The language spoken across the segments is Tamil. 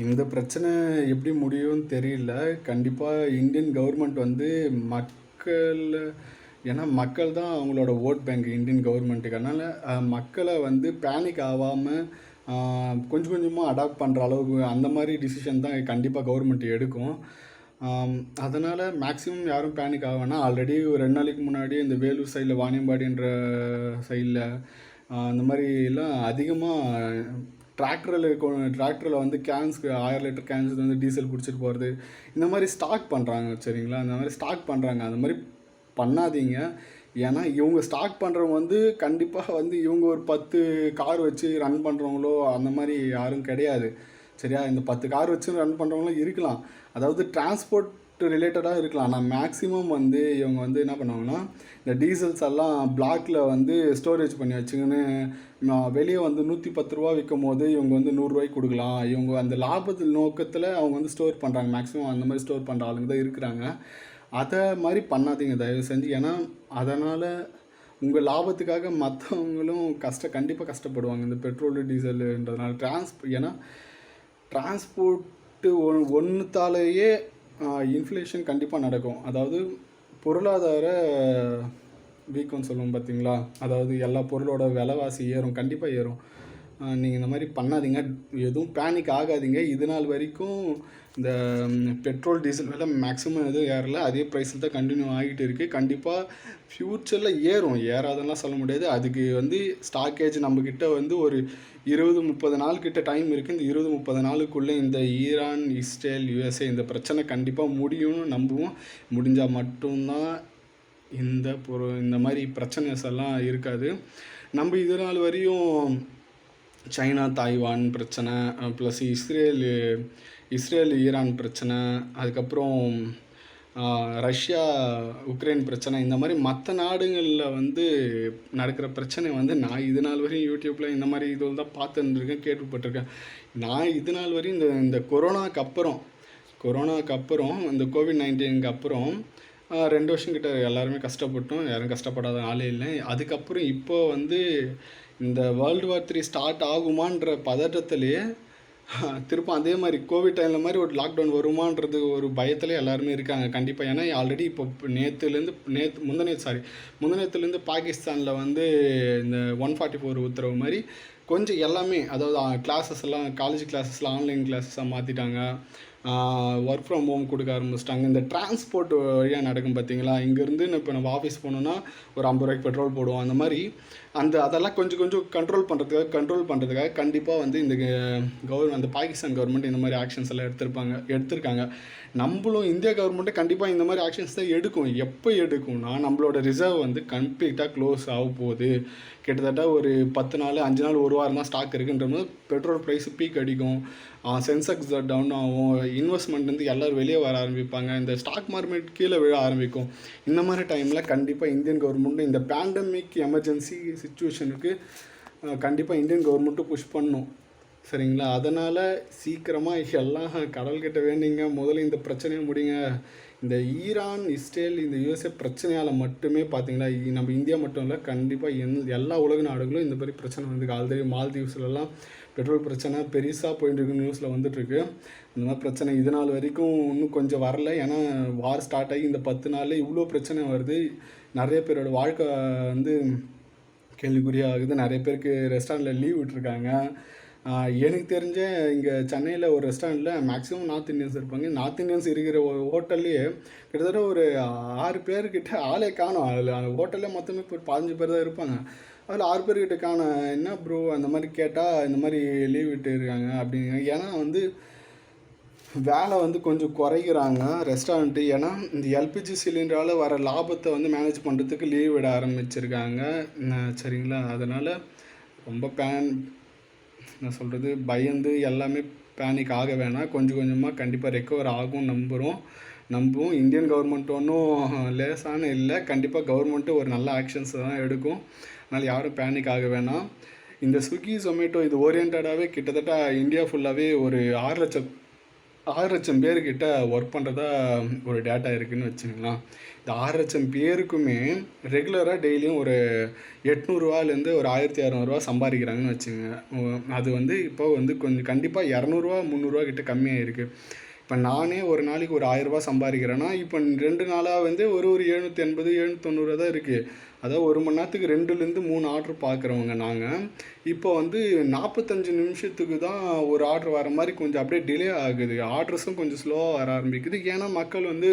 இந்த பிரச்சனை எப்படி முடியும்னு தெரியல. கண்டிப்பாக இந்தியன் கவர்மெண்ட் வந்து மக்கள், ஏன்னா மக்கள் தான் அவங்களோட ஓட் பேங்க் இந்தியன் கவர்மெண்ட்டுக்கு. அதனால் மக்களை வந்து பேனிக் ஆகாமல் கொஞ்சம் கொஞ்சமாக அடாப்ட் பண்ணுற அளவுக்கு அந்த மாதிரி டிசிஷன் தான் கண்டிப்பாக கவர்மெண்ட் எடுக்கும். அதனால் மேக்ஸிமம் யாரும் பேனிக் ஆக வேணாம். ஆல்ரெடி ஒரு 2 நாளைக்கு முன்னாடி இந்த வேலூர் சைடில் வாணியம்பாடின்ற சைடில் அந்த மாதிரிலாம் அதிகமாக டிராக்டரில் வந்து கேன்ஸ்க்கு 1000 லிட்டர் கேன்ஸ் வந்து டீசல் பிடிச்சிட்டு போகிறது, இந்த மாதிரி ஸ்டாக் பண்ணுறாங்க. சரிங்களா, அந்த மாதிரி ஸ்டாக் பண்ணுறாங்க. அந்த மாதிரி பண்ணாதீங்க. ஏன்னா இவங்க ஸ்டாக் பண்ணுறவங்க வந்து கண்டிப்பாக வந்து இவங்க ஒரு 10 கார் வச்சு ரன் பண்ணுறவங்களோ அந்த மாதிரி யாரும் கிடையாது. சரியா, இந்த 10 கார் வச்சு ரன் பண்ணுறவங்களும் இருக்கலாம், அதாவது டிரான்ஸ்போர்ட் ரிலேட்டடாக இருக்கலாம். ஆனால் மேக்ஸிமம் வந்து இவங்க வந்து என்ன பண்ணுவாங்கன்னா, இந்த டீசல்ஸ் எல்லாம் பிளாக்ல வந்து ஸ்டோரேஜ் பண்ணி வச்சுங்கன்னு வெளியே வந்து 110 ரூபா விற்கும் போது இவங்க வந்து 100 ரூபாய்க்கு கொடுக்கலாம். இவங்க அந்த லாபத்தில் நோக்கத்தில் அவங்க வந்து ஸ்டோர் பண்ணுறாங்க. மேக்ஸிமம் அந்த மாதிரி ஸ்டோர் பண்ணுற ஆளுங்க தான் இருக்கிறாங்க. அதை மாதிரி பண்ணாதீங்க தயவு செஞ்சு. ஏன்னா அதனால் உங்கள் லாபத்துக்காக மற்றவங்களும் கண்டிப்பாக கஷ்டப்படுவாங்க. இந்த பெட்ரோலு டீசலுன்றதுனால ஏன்னா டிரான்ஸ்போர்ட்டு ஒன்றுத்தாலேயே இன்ஃப்ளேஷன் கண்டிப்பாக நடக்கும். அதாவது பொருளாதார வீக்கம்னு சொல்லுவோம் பார்த்தீங்களா, அதாவது எல்லா பொருளோட விலைவாசி ஏறும், கண்டிப்பாக ஏறும். நீங்கள் இந்த மாதிரி பண்ணாதீங்க, எதுவும் பேனிக் ஆகாதீங்க. இது நாள் வரைக்கும் இந்த பெட்ரோல் டீசல் விலை மேக்ஸிமம் எதுவும் ஏறல, அதே ப்ரைஸில் தான் கண்டினியூ ஆகிட்டு இருக்குது. கண்டிப்பாக ஃப்யூச்சரில் ஏறாதெல்லாம் சொல்ல முடியாது. அதுக்கு வந்து ஸ்டாக்கேஜ் நம்மக்கிட்ட வந்து ஒரு 20-30 நாள் கிட்ட டைம் இருக்குது. இந்த 20-30 நாளுக்குள்ளே இந்த ஈரான், இஸ்ரேல், யுஎஸ்ஏ இந்த பிரச்சனை கண்டிப்பாக முடியும்னு நம்புவோம். முடிஞ்சால் மட்டும்தான் இந்த மாதிரி பிரச்சனைஸ் எல்லாம் இருக்காது. நம்ம இது நாள் வரையும் சைனா தாய்வான் பிரச்சனை, ப்ளஸ் இஸ்ரேல் ஈரான் பிரச்சனை, அதுக்கப்புறம் ரஷ்யா உக்ரைன் பிரச்சனை, இந்த மாதிரி மற்ற நாடுகளில் வந்து நடக்கிற பிரச்சனை வந்து நான் இது நாள் வரையும் யூடியூப்பில் இந்த மாதிரி இதில் தான் பார்த்துருக்கேன், கேள்விப்பட்டிருக்கேன். நான் இது நாள் வரையும் இந்த கொரோனாக்கு அப்புறம் இந்த கோவிட்-19 அப்புறம் 2 வருஷம் கிட்ட எல்லாருமே கஷ்டப்பட்டோம். யாரும் கஷ்டப்படாத ஆளே இல்லை. அதுக்கப்புறம் இப்போ வந்து இந்த வேர்ல்டு வார் 3 ஸ்டார்ட் ஆகுமான்ற பதட்டத்திலேயே திரும்ப அதே மாதிரி கோவிட் டைமில் மாதிரி ஒரு லாக்டவுன் வருமானது ஒரு பயத்தில் எல்லாருமே இருக்காங்க கண்டிப்பாக. ஏன்னா ஆல்ரெடி இப்போ முந்தநேத்துலேருந்து பாகிஸ்தானில் வந்து இந்த 144 உத்தரவு மாதிரி கொஞ்சம் எல்லாமே, அதாவது கிளாஸஸ் எல்லாம், காலேஜ் கிளாஸஸ்லாம் ஆன்லைன் கிளாஸஸாக மாற்றிட்டாங்க. ஒர்க் ஃப்ரம் ஹோம் கொடுக்க ஆரம்பிச்சிட்டாங்க. இந்த டிரான்ஸ்போர்ட் வழியாக நடக்கும் பார்த்தீங்களா, இங்கேருந்து இப்போ நம்ம ஆஃபீஸ் போனோன்னா ஒரு 50 ரூபாய்க்கு பெட்ரோல் போடுவோம். அந்த மாதிரி அதெல்லாம் கொஞ்சம் கண்ட்ரோல் பண்ணுறதுக்காக கண்டிப்பாக வந்து அந்த பாகிஸ்தான் கவர்மெண்ட் இந்த மாதிரி ஆக்ஷன்ஸ் எல்லாம் எடுத்திருக்காங்க. நம்மளும் இந்தியா கவர்மெண்ட்டே கண்டிப்பாக இந்த மாதிரி ஆக்ஷன்ஸ் தான் எடுக்கும். எப்போ எடுக்கும்னா, நம்மளோட ரிசர்வ் வந்து கம்ப்ளீட்டாக க்ளோஸ் ஆக போகுது. கிட்டத்தட்ட ஒரு 10 நாள் 5 நாள் ஒரு வாரம் தான் ஸ்டாக் இருக்குன்ற போது பெட்ரோல் ப்ரைஸ் பீக் அடிக்கும், சென்செக்ஸ் டவுன் ஆகும், இன்வெஸ்ட்மெண்ட் வந்து எல்லோரும் வெளியே வர ஆரம்பிப்பாங்க, இந்த ஸ்டாக் மார்க்கெட் கீழே விழ ஆரம்பிக்கும். இந்த மாதிரி டைமில் கண்டிப்பாக இந்தியன் கவர்மெண்ட்டு இந்த பேண்டமிக் எமர்ஜென்சி சுச்சுவேஷனுக்கு கண்டிப்பாக இந்தியன் கவர்மெண்ட்டும் புஷ் பண்ணும். சரிங்களா, அதனால் சீக்கிரமாக எல்லாம் கடல்கிட்ட வேண்டிங்க, முதல்ல இந்த பிரச்சனையை முடிங்க. இந்த ஈரான், இஸ்ரேல், இந்த யுஎஸ்ஏ பிரச்சனையால் மட்டுமே பார்த்தீங்களா, நம்ம இந்தியா மட்டும் இல்லை, கண்டிப்பாக எல்லா உலக நாடுகளும் இந்த மாதிரி பிரச்சனை வந்து ஆல்ரெடி மால்தீவ்ஸ்லாம் பெட்ரோல் பிரச்சனை பெருசாக போயிட்டு இருக்கு, நியூஸில் வந்துட்டுருக்கு. இந்த மாதிரி பிரச்சனை இது நாள் வரைக்கும் இன்னும் கொஞ்சம் வரல. ஏன்னா வார் ஸ்டார்ட் ஆகி இந்த 10 நாளில் இவ்வளோ பிரச்சனை வருது. நிறைய பேரோட வாழ்க்கை வந்து கேள்விக்குறியாகுது. நிறைய பேருக்கு ரெஸ்டாரண்ட்டில் லீவ் விட்டுருக்காங்க. எனக்கு தெரிஞ்ச இங்கே சென்னையில் ஒரு ரெஸ்டாரண்ட்டில் மேக்ஸிமம் நார்த் இந்தியன்ஸ் இருப்பாங்க. நார்த் இந்தியன்ஸ் இருக்கிற ஒரு ஹோட்டல்லையே கிட்டத்தட்ட ஒரு 6 பேர்கிட்ட ஆளே காணும். அதில் அந்த ஹோட்டல்லே மொத்தமே இப்போ 15 பேர் தான் இருப்பாங்க. அதில் 6 பேர்கிட்ட காணும். என்ன ப்ரோ அந்த மாதிரி கேட்டால் இந்த மாதிரி லீவ் விட்டு இருக்காங்க அப்படிங்க. ஏன்னா வந்து வேலை வந்து கொஞ்சம் குறைக்கிறாங்க ரெஸ்டாரண்ட்டு. ஏன்னா இந்த எல்பிஜி சிலிண்டரால் வர லாபத்தை வந்து மேனேஜ் பண்ணுறதுக்கு லீவ் விட ஆரம்பிச்சிருக்காங்க. சரிங்களா, அதனால் ரொம்ப நான் சொல்கிறது பயந்து எல்லாமே பேனிக் ஆக வேணாம். கொஞ்சம் கொஞ்சமாக கண்டிப்பாக ரெக்கவர் ஆகும் நம்புவோம். இந்தியன் கவர்மெண்ட் ஒன்றும் லேசான இல்லை, கண்டிப்பாக கவர்மெண்ட்டு ஒரு நல்ல ஆக்ஷன்ஸ் தான் எடுக்கும். அதனால் யாரும் பேனிக் ஆக வேணாம். இந்த ஸ்விக்கி, ஜொமேட்டோ இது ஓரியன்டாகவே கிட்டத்தட்ட இந்தியா ஃபுல்லாகவே ஒரு 6 லட்சம் 6,00,000 பேர்கிட்ட ஒர்க் பண்ணுறதா ஒரு டேட்டா இருக்குதுன்னு வச்சுங்களேன். இந்த 6,00,000 பேருக்குமே ரெகுலராக டெய்லியும் ஒரு ரூ. 800லேருந்து ஒரு ரூ. 1,200 சம்பாதிக்கிறாங்கன்னு வச்சுங்க. அது வந்து இப்போ வந்து கொஞ்சம் கண்டிப்பாக ரூ. 200 300 கிட்ட கம்மியாக இருக்குது. இப்போ நானே ஒரு நாளைக்கு ஒரு ரூ. 1000 சம்பாதிக்கிறேன்னா இப்போ 2 நாளாக வந்து ஒரு 780 790 தான் இருக்குது. அதாவது 1 மணி நேரத்துக்கு 2லேருந்து 3 ஆர்டர் பார்க்குறவங்க நாங்கள். இப்போ வந்து 45 நிமிஷத்துக்கு தான் ஒரு ஆர்டர் வர மாதிரி கொஞ்சம் அப்படியே டிலே ஆகுது. ஆர்டர்ஸும் கொஞ்சம் ஸ்லோவாக வர ஆரம்பிக்குது. ஏன்னா மக்கள் வந்து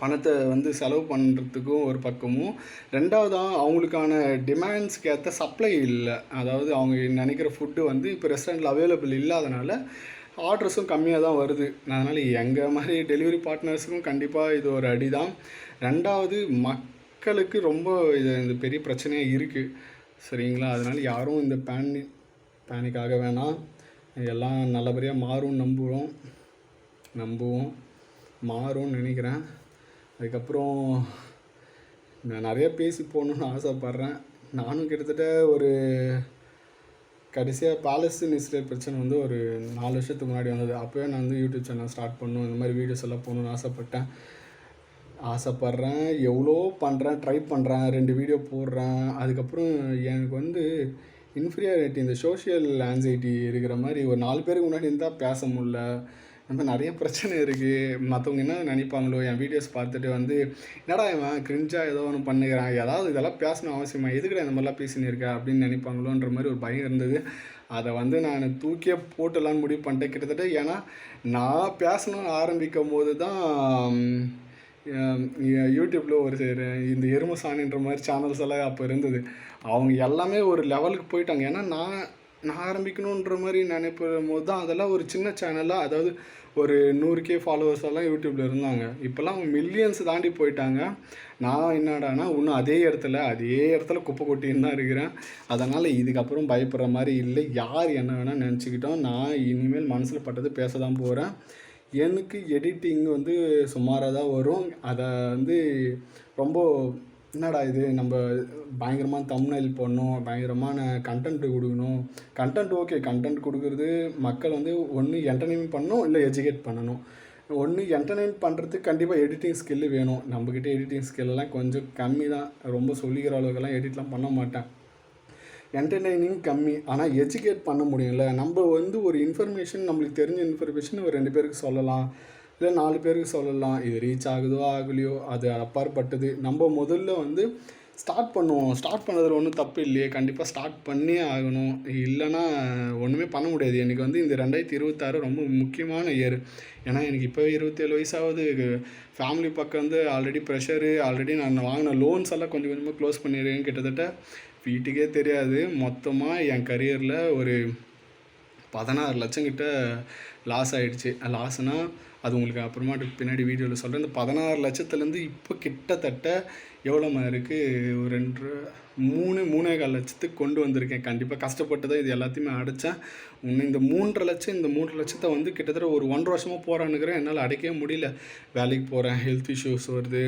பணத்தை வந்து செலவு பண்ணுறதுக்கும் ஒரு பக்கமும், ரெண்டாவதாக அவங்களுக்கான டிமாண்ட்ஸ்க்கு ஏற்ற சப்ளை இல்லை. அதாவது அவங்க நினைக்கிற ஃபுட்டு வந்து இப்போ ரெஸ்டாரண்ட்டில் அவைலபிள் இல்லாதனால ஆர்டர்ஸும் கம்மியாக தான் வருது. அதனால் எங்கள் மாதிரி டெலிவரி பார்ட்னர்ஸுக்கும் கண்டிப்பாக இது ஒரு அடி தான். ரெண்டாவது மக்களுக்கு ரொம்ப இது பெரிய பிரச்சனையாக இருக்குது. சரிங்களா? அதனால் யாரும் இந்த பேனிக் ஆக வேணாம். எல்லாம் நல்லபடியாக மாறும்னு நம்புவோம். மாறும்னு நினைக்கிறேன். அதுக்கப்புறம் நான் நிறைய பேசி போகணுன்னு ஆசைப்பட்றேன். நானும் கிட்டத்தட்ட ஒரு கடைசியாக பாலஸ்தீன் இஸ்ரேல் பிரச்சனை வந்து ஒரு 4 வருஷத்துக்கு முன்னாடி வந்தது. அப்போவே நான் வந்து யூடியூப் சேனல் ஸ்டார்ட் பண்ணணும், இந்த மாதிரி வீடியோஸ் எல்லாம் போகணுன்னு ஆசைப்பட்றேன். எவ்வளோ பண்ணுறேன், ட்ரை பண்ணுறேன், 2 வீடியோ போடுறேன். அதுக்கப்புறம் எனக்கு வந்து இன்ஃபீரியாரிட்டி, இந்த சோஷியல் ஆன்சைட்டி இருக்கிற மாதிரி ஒரு 4 பேருக்கு முன்னாடி இருந்தால் பேச முடியல. அந்த மாதிரி நிறைய பிரச்சனை இருக்குது. மற்றவங்க என்ன நினைப்பாங்களோ, என் வீடியோஸ் பார்த்துட்டு வந்து என்னடா இவன் கிரிஞ்சாக ஏதோ ஒன்று பண்ணுகிறான், ஏதாவது இதெல்லாம் பேசணும் அவசியமா, எதுக்குடா இந்த மாதிரிலாம் பேசின்னு இருக்கா அப்படின்னு நினைப்பாங்களோன்ற மாதிரி ஒரு பயம் இருந்தது. அதை வந்து நான் தூக்கியே போட்டலான்னு முடிவு பண்ணிட்டேன் கிட்டத்தட்ட. ஏன்னா நான் பேசணும்னு ஆரம்பிக்கும் போது தான் யூடியூப்பில் ஒரு இந்த எருமை சாணின்ற மாதிரி சேனல்ஸ் எல்லாம் அப்போ இருந்தது. அவங்க எல்லாமே ஒரு லெவலுக்கு போயிட்டாங்க. ஏன்னா நான் ஆரம்பிக்கணுன்ற மாதிரி நினைக்கும் போது தான் அதெல்லாம் ஒரு சின்ன சேனலாக, அதாவது ஒரு 100K ஃபாலோவர்ஸ் எல்லாம் யூடியூப்பில் இருந்தாங்க. இப்போல்லாம் மில்லியன்ஸ் தாண்டி போயிட்டாங்க. நான் என்னடானா இன்னும் அதே இடத்துல குப்பை கொட்டின்னு தான் இருக்கிறேன். அதனால் இதுக்கப்புறம் பயப்படுற மாதிரி இல்லை. யார் என்ன வேணால் நினச்சிக்கிட்டோம். நான் இனிமேல் மனசில் பட்டது பேச தான் போகிறேன். எனக்கு எடிட்டிங் வந்து சுமாராக தான் வரும். அதை வந்து ரொம்ப என்னடா இது, நம்ம பயங்கரமான தம்ப்நெயில் போடணும், பயங்கரமான கண்டென்ட் கொடுக்கணும். ஓகே, கண்டென்ட் கொடுக்குறது மக்கள் வந்து ஒன்று என்டர்டெயின்மெண்ட் பண்ணணும், இல்லை எஜுகேட் பண்ணணும். ஒன்று என்டர்டெயின் பண்ணுறதுக்கு கண்டிப்பாக எடிட்டிங் ஸ்கில்லு வேணும். நம்மக்கிட்ட எடிட்டிங் ஸ்கில்லாம் கொஞ்சம் கம்மி தான். ரொம்ப சொல்லிக்கிற அளவுக்கெல்லாம் எடிட்லாம் பண்ண மாட்டேன். என்டர்டெய்னிங் கம்மி, ஆனால் எஜுகேட் பண்ண முடியும்ல. நம்ம வந்து ஒரு இன்ஃபர்மேஷன், நம்மளுக்கு தெரிஞ்ச இன்ஃபர்மேஷன் ஒரு 2 பேருக்கு சொல்லலாம், இல்லை 4 பேருக்கு சொல்லலாம். இது ரீச் ஆகுதோ ஆகலையோ அது அப்பாற்பட்டது. நம்ம முதல்ல வந்து ஸ்டார்ட் பண்ணுவோம். ஸ்டார்ட் பண்ணதில் ஒன்றும் தப்பு இல்லையே, கண்டிப்பாக ஸ்டார்ட் பண்ணியே ஆகணும். இல்லைன்னா ஒன்றுமே பண்ண முடியாது. எனக்கு வந்து இந்த 2026 ரொம்ப முக்கியமான இயர். ஏன்னா எனக்கு இப்போ 27 வயசாகுது. ஃபேமிலி பக்கம் வந்து ஆல்ரெடி ப்ரெஷரு, ஆல்ரெடி நான் வாங்கின லோன்ஸ் எல்லாம் கொஞ்சம் கொஞ்சமாக க்ளோஸ் பண்ணிடுறேன். கிட்டத்தட்ட வீட்டுக்கே தெரியாது, மொத்தமாக என் கரியரில் ஒரு 16 லட்சம் கிட்ட லாஸ் ஆகிடுச்சு. லாஸ்னால் அது உங்களுக்கு அப்புறமாட்டுக்கு பின்னாடி வீடியோவில் சொல்கிறேன். இந்த 16 லட்சத்துலேருந்து இப்போ கிட்டத்தட்ட எவ்வளோமா இருக்குது, ஒரு 3.5 லட்சத்துக்கு கொண்டு வந்திருக்கேன். கண்டிப்பாக கஷ்டப்பட்டு தான் இது எல்லாத்தையுமே அடைச்சேன். இன்னும் இந்த 3.5 லட்சத்தை வந்து கிட்டத்தட்ட ஒரு 1.5 வருஷமாக போகிறான்னுக்கிறேன். என்னால் அடைக்கவே முடியல. வேலைக்கு போகிறேன், ஹெல்த் இஷ்யூஸ் வருது,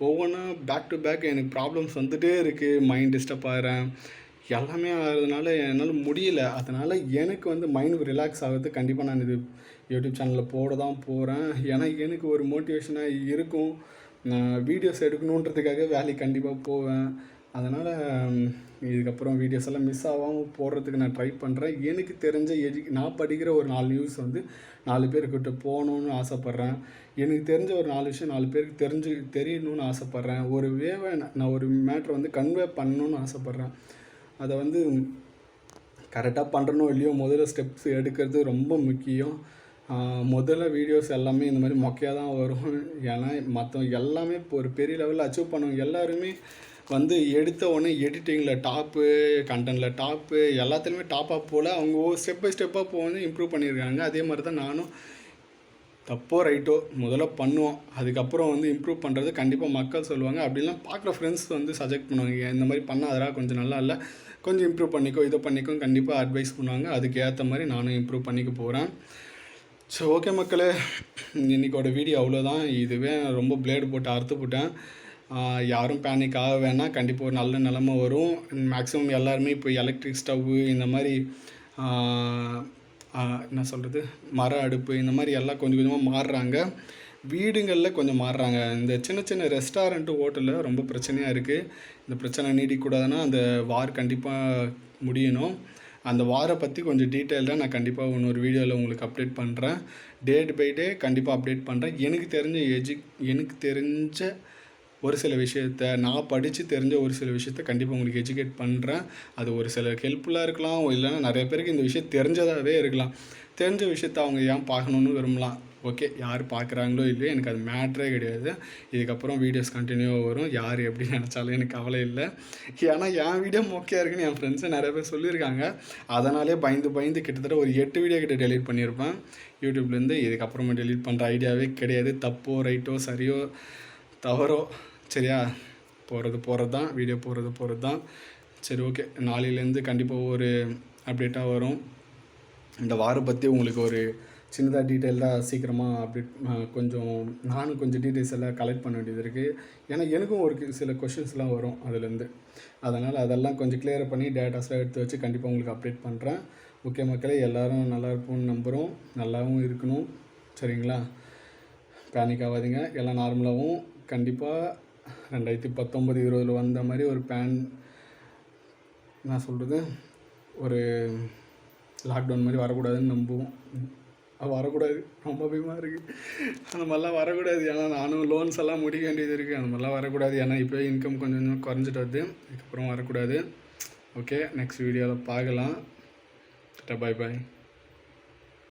ஒவ்வொன்றா பேக் டு பேக் எனக்கு ப்ராப்ளம்ஸ் வந்துகிட்டே இருக்குது. மைண்ட் டிஸ்டர்ப் ஆகிறேன், எல்லாமே ஆகிறதுனால என்னால் முடியல. அதனால் எனக்கு வந்து மைண்டுக்கு ரிலாக்ஸ் ஆகிறது கண்டிப்பாக நான் இது யூடியூப் சேனலில் போட தான் போகிறேன். ஏன்னா எனக்கு ஒரு மோட்டிவேஷனாக இருக்கும். நான் வீடியோஸ் எடுக்கணுன்றதுக்காக வேலைக்கு கண்டிப்பாக போவேன். அதனால் இதுக்கப்புறம் வீடியோஸ் எல்லாம் மிஸ் ஆகாமல் போடுறதுக்கு நான் ட்ரை பண்ணுறேன். எனக்கு தெரிஞ்ச நான் படிக்கிற ஒரு 4 நியூஸ் வந்து 4 பேர்கிட்ட போகணுன்னு ஆசைப்பட்றேன். எனக்கு தெரிஞ்ச ஒரு 4 விஷயம் 4 பேருக்கு தெரியணும்னு ஆசைப்பட்றேன். ஒரு வேவை நான் ஒரு மேட்ரை வந்து கன்வே பண்ணணுன்னு ஆசைப்பட்றேன். அதை வந்து கரெக்டாக பண்ணுறனோ இல்லையோ, முதல்ல ஸ்டெப்ஸ் எடுக்கிறது ரொம்ப முக்கியம். முதல்ல வீடியோஸ் எல்லாமே இந்த மாதிரி மொக்கையாக தான் வரும். ஏன்னா மற்றவங்க எல்லாமே இப்போ ஒரு பெரிய லெவலில் அச்சீவ் பண்ணுவாங்க. எல்லாருமே வந்து எடுத்த உடனே எடிட்டிங்கில் டாப்பு, கண்டென்ட்டில் டாப்பு, எல்லாத்துலேயுமே டாப்பாக போல் அவங்க ஸ்டெப் பை ஸ்டெப்பாக போக இம்ப்ரூவ் பண்ணியிருக்காங்க. அதே மாதிரி தான் நானும் தப்போ ரைட்டோ முதல்ல பண்ணுவோம். அதுக்கப்புறம் வந்து இம்ப்ரூவ் பண்ணுறது கண்டிப்பாக மக்கள் சொல்லுவாங்க. அப்படிலாம் பார்க்குற ஃப்ரெண்ட்ஸ் வந்து சஜெக்ட் பண்ணுவாங்க, இந்த மாதிரி பண்ணாதடா, கொஞ்சம் நல்லா இல்லை, கொஞ்சம் இம்ப்ரூவ் பண்ணிக்கோ, இதை பண்ணிக்கோ, கண்டிப்பாக அட்வைஸ் பண்ணுவாங்க. அதுக்கு ஏற்ற மாதிரி நானும் இம்ப்ரூவ் பண்ணிக்க போகிறேன். ஸோ ஓகே மக்களே, இன்றைக்கோட வீடியோ அவ்வளோதான். இதுவே ரொம்ப பிளேடு போட்டு அறுத்து போட்டேன். யாரும் பேனிக் ஆக வேணாம். கண்டிப்பாக ஒரு நல்ல நிலமை வரும். மேக்ஸிமம் எல்லாருமே இப்போ எலக்ட்ரிக் ஸ்டவ்வு இந்த மாதிரி என்ன சொல்கிறது, மர அடுப்பு இந்த மாதிரி எல்லாம் கொஞ்சம் கொஞ்சமாக மாறுறாங்க. வீடுங்களில் கொஞ்சம் மாறுறாங்க. இந்த சின்ன சின்ன ரெஸ்டாரண்ட்டு ஹோட்டலில் ரொம்ப பிரச்சனையாக இருக்குது. இந்த பிரச்சனை நீடிக்கக்கூடாதுன்னா அந்த வார் கண்டிப்பாக முடியணும். அந்த வாரை பற்றி கொஞ்சம் டீட்டெயில்டாக நான் கண்டிப்பாக இன்னொரு வீடியோவில் உங்களுக்கு அப்டேட் பண்ணுறேன். பை டே கண்டிப்பாக அப்டேட் பண்ணுறேன். எனக்கு தெரிஞ்ச ஒரு சில விஷயத்த, நான் படித்து தெரிஞ்ச ஒரு சில விஷயத்த கண்டிப்பாக உங்களுக்கு எஜுகேட் பண்ணுறேன். அது ஒரு சிலருக்கு ஹெல்ப்ஃபுல்லாக இருக்கலாம், இல்லைன்னா நிறைய பேருக்கு இந்த விஷயம் தெரிஞ்சதாகவே இருக்கலாம். தெரிஞ்ச விஷயத்த அவங்க ஏன் பார்க்கணுன்னு விரும்பலாம். ஓகே, யார் பார்க்குறாங்களோ இல்லையோ எனக்கு அது மேட்ரே கிடையாது. இதுக்கப்புறம் வீடியோஸ் கண்டினியூவாக வரும். யார் எப்படி நினச்சாலும் எனக்கு கவலை இல்லை. ஏன்னா என் வீடியோ மொக்கையாக இருக்குன்னு என் ஃப்ரெண்ட்ஸை நிறைய பேர் சொல்லியிருக்காங்க. அதனாலே பயந்து கிட்டத்தட்ட ஒரு 8 வீடியோ கிட்ட டெலீட் பண்ணியிருப்பேன் யூடியூப்லேருந்து. இதுக்கப்புறமா டெலீட் பண்ணுற ஐடியாவே கிடையாது. தப்போ ரைட்டோ சரியோ தவறோ சரியா, போகிறது தான், வீடியோ போகிறது தான். சரி, ஓகே, நாளையிலேருந்து கண்டிப்பாக ஒரு அப்டேட்டாக வரும். இந்த வாரம் பற்றி உங்களுக்கு ஒரு சின்னதாக டீட்டெயில்டாக சீக்கிரமாக அப்டேட் நானும் கொஞ்சம் டீட்டெயில்ஸ் எல்லாம் கலெக்ட் பண்ண வேண்டியது இருக்குது. ஏன்னா எனக்கும் ஒரு சில கொஷின்ஸ்லாம் வரும் அதுலேருந்து. அதனால் அதெல்லாம் கொஞ்சம் கிளியர் பண்ணி டேட்டாஸ்லாம் எடுத்து வச்சு கண்டிப்பாக உங்களுக்கு அப்டேட் பண்ணுறேன். ஓகே மக்களே, எல்லோரும் நல்லா இருப்போம்னு நம்புகிறோம். நல்லாவும் இருக்கணும், சரிங்களா? பேனிக் ஆகாதீங்க. எல்லாம் நார்மலாகவும் கண்டிப்பாக 2019-20 வந்த மாதிரி ஒரு என்ன சொல்கிறது, ஒரு லாக்டவுன் மாதிரி வரக்கூடாதுன்னு நம்புவோம். வரக்கூடாது, ரொம்ப பயமாக இருக்குது. அந்த மாதிரிலாம் வரக்கூடாது. ஏன்னா நானும் லோன்ஸ் எல்லாம் முடிக்க வேண்டியது இருக்குது. அந்த மாதிரிலாம் வரக்கூடாது. ஏன்னா இப்போ இன்கம் கொஞ்சம் கொஞ்சம் குறைஞ்சிட்டு வருது. இதுக்கப்புறம் வரக்கூடாது. ஓகே, நெக்ஸ்ட் வீடியோவில் பார்க்கலாம். பாய் பாய்.